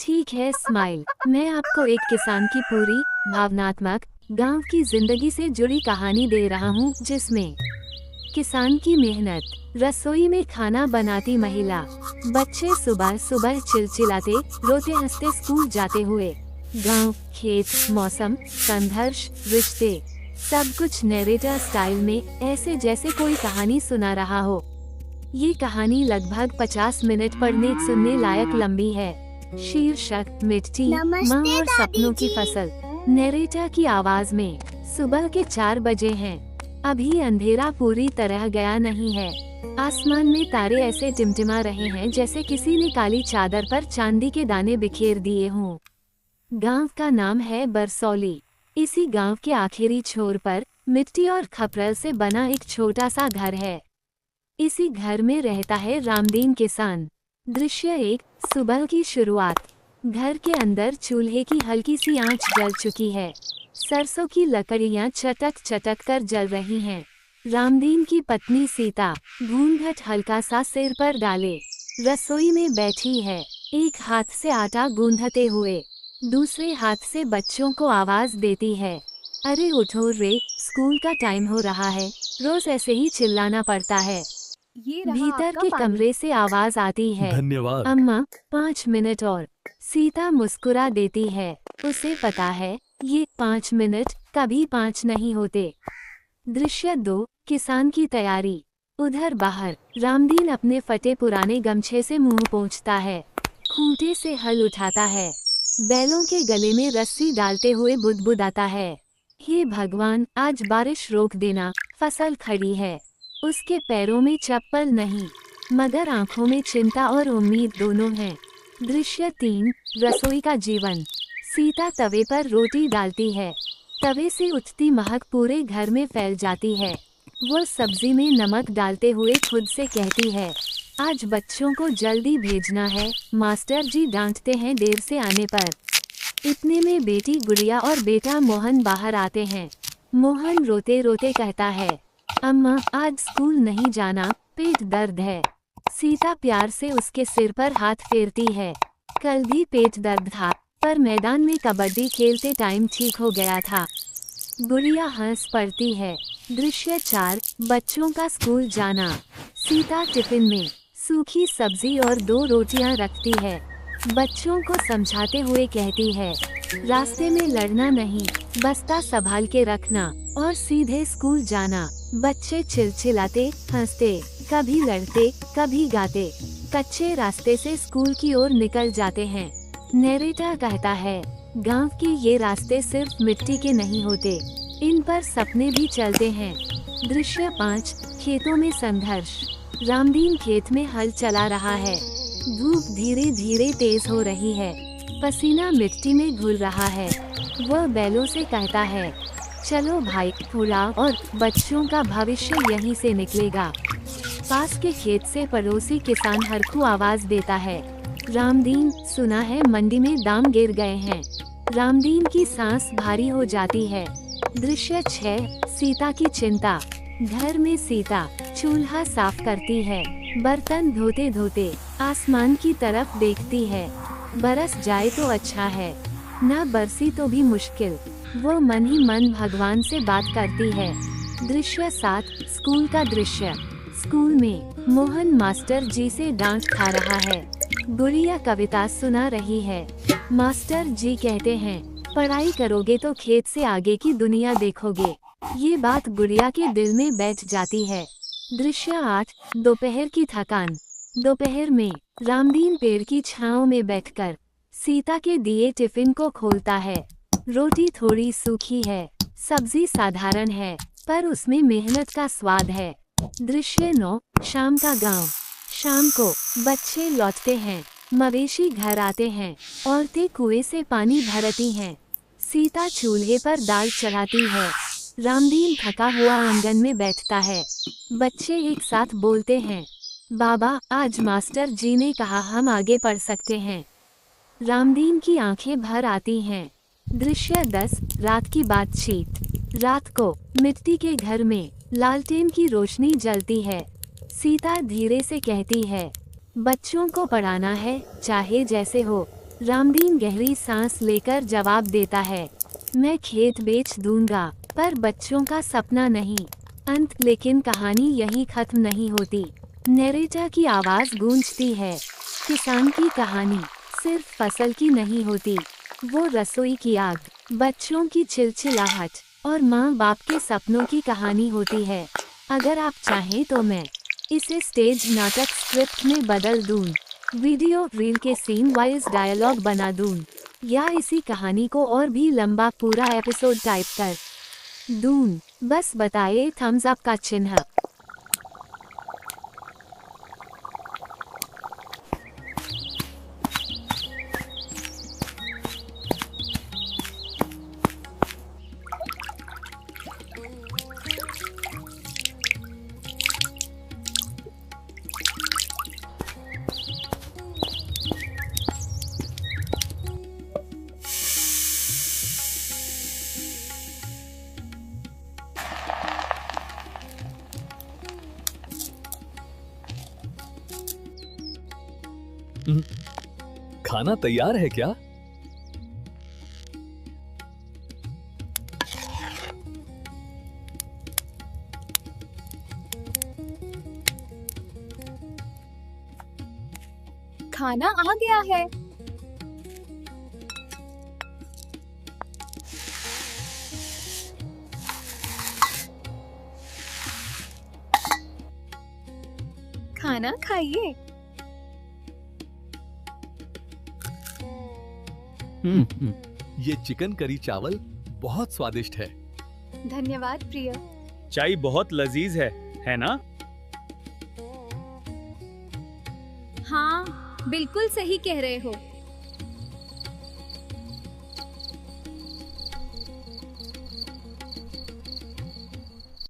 ठीक है स्माइल। मैं आपको एक किसान की पूरी भावनात्मक गांव की जिंदगी से जुड़ी कहानी दे रहा हूं, जिसमें किसान की मेहनत, रसोई में खाना बनाती महिला, बच्चे सुबह सुबह चिलचिलाते रोते हंसते स्कूल जाते हुए, गांव, खेत, मौसम, संघर्ष, रिश्ते, सब कुछ नैरेटर स्टाइल में, ऐसे जैसे कोई कहानी सुना रहा हो। ये कहानी लगभग 50 मिनट पढ़ने सुनने लायक लंबी है। शीर्षक मिट्टी, माँ और सपनों की फसल। नैरेटर की आवाज में। सुबह के 4 बजे हैं। अभी अंधेरा पूरी तरह गया नहीं है। आसमान में तारे ऐसे टिमटिमा रहे हैं जैसे किसी ने काली चादर पर चांदी के दाने बिखेर दिए हों। गांव का नाम है बरसौली। इसी गांव के आखिरी छोर पर मिट्टी और खपरल से बना एक छोटा सा घर है। इसी घर में रहता है रामदीन किसान। दृश्य 1, सुबह की शुरुआत। घर के अंदर चूल्हे की हल्की सी आंच जल चुकी है। सरसों की लकड़ियां चटक चटक कर जल रही हैं। रामदीन की पत्नी सीता घूंघट हल्का सा सिर पर डाले रसोई में बैठी है, एक हाथ से आटा गूंधते हुए, दूसरे हाथ से बच्चों को आवाज देती है, अरे उठो रे, स्कूल का टाइम हो रहा है। रोज ऐसे ही चिल्लाना पड़ता है। ये रहा भीतर आपका के पानी। कमरे से आवाज आती है, धन्यवाद। अम्मा 5 मिनट और। सीता मुस्कुरा देती है। उसे पता है ये 5 मिनट कभी 5 नहीं होते। दृश्य 2, किसान की तैयारी। उधर बाहर रामदीन अपने फटे पुराने गमछे से मुंह पोंछता है, खूंटे से हल उठाता है, बैलों के गले में रस्सी डालते हुए बुदबुदाता है, हे भगवान आज बारिश रोक देना, फसल खड़ी है। उसके पैरों में चप्पल नहीं, मगर आंखों में चिंता और उम्मीद दोनों हैं। दृश्य 3, रसोई का जीवन। सीता तवे पर रोटी डालती है। तवे से उठती महक पूरे घर में फैल जाती है। वो सब्जी में नमक डालते हुए खुद से कहती है, आज बच्चों को जल्दी भेजना है, मास्टर जी डांटते हैं देर से आने पर। इतने में बेटी गुड़िया और बेटा मोहन बाहर आते हैं। मोहन रोते रोते कहता है, अम्मा आज स्कूल नहीं जाना, पेट दर्द है। सीता प्यार से उसके सिर पर हाथ फेरती है, कल भी पेट दर्द था, पर मैदान में कबड्डी खेलते टाइम ठीक हो गया था। गुड़िया हंस पड़ती है। दृश्य 4, बच्चों का स्कूल जाना। सीता टिफिन में सूखी सब्जी और 2 रोटियां रखती है। बच्चों को समझाते हुए कहती है, रास्ते में लड़ना नहीं, बस्ता संभाल के रखना और सीधे स्कूल जाना। बच्चे चिलचिलाते हंसते, कभी लड़ते कभी गाते, कच्चे रास्ते से स्कूल की ओर निकल जाते हैं। नैरेटर कहता है, गांव के ये रास्ते सिर्फ मिट्टी के नहीं होते, इन पर सपने भी चलते हैं। दृश्य 5, खेतों में संघर्ष। रामदीन खेत में हल चला रहा है। धूप धीरे धीरे तेज हो रही है, पसीना मिट्टी में घुल रहा है। वह बैलों से कहता है, चलो भाई फुलाओ और बच्चों का भविष्य यहीं से निकलेगा। पास के खेत से पड़ोसी किसान हरखू आवाज देता है, रामदीन सुना है मंडी में दाम गिर गए हैं। रामदीन की सांस भारी हो जाती है। दृश्य 6, सीता की चिंता। घर में सीता चूल्हा साफ करती है, बर्तन धोते धोते आसमान की तरफ देखती है। बरस जाए तो अच्छा है, न बरसी तो भी मुश्किल। वो मन ही मन भगवान से बात करती है। दृश्य 7, स्कूल का दृश्य। स्कूल में मोहन मास्टर जी से डांट खा रहा है। गुड़िया कविता सुना रही है। मास्टर जी कहते हैं, पढ़ाई करोगे तो खेत से आगे की दुनिया देखोगे। ये बात गुड़िया के दिल में बैठ जाती है। दृश्य 8, दोपहर की थकान। दोपहर में रामदीन पेड़ की छांव में बैठकर सीता के दिए टिफिन को खोलता है। रोटी थोड़ी सूखी है, सब्जी साधारण है, पर उसमें मेहनत का स्वाद है। दृश्य 9, शाम का गांव। शाम को बच्चे लौटते हैं, मवेशी घर आते हैं, औरतें कुएं से पानी भरती हैं। सीता चूल्हे पर दाल चढ़ाती है। रामदीन थका हुआ आंगन में बैठता है। बच्चे एक साथ बोलते हैं, बाबा आज मास्टर जी ने कहा हम आगे पढ़ सकते हैं। रामदीन की आंखें भर आती हैं। दृश्य 10, रात की बातचीत। रात को मिट्टी के घर में लालटेन की रोशनी जलती है। सीता धीरे से कहती है, बच्चों को पढ़ाना है चाहे जैसे हो, रामदीन गहरी सांस लेकर जवाब देता है, मैं खेत बेच दूंगा, पर बच्चों का सपना नहीं। अंत, लेकिन कहानी यहीं खत्म नहीं होती। नरेटर की आवाज गूंजती है, किसान की कहानी सिर्फ फसल की नहीं होती, वो रसोई की आग, बच्चों की चिलचिलाहट और माँ बाप के सपनों की कहानी होती है। अगर आप चाहें तो मैं इसे स्टेज नाटक स्क्रिप्ट में बदल दूं, वीडियो रील के सीन वाइज डायलॉग बना दूं, या इसी कहानी को और भी लंबा पूरा एपिसोड टाइप कर दूं। बस बताइए थम्स अप का चिन्ह। खाना तैयार है क्या? खाना आ गया है। खाना खाइए। ये चिकन करी चावल बहुत स्वादिष्ट है। धन्यवाद प्रिय। चाय बहुत लजीज है ना? हाँ, बिल्कुल सही कह रहे हो।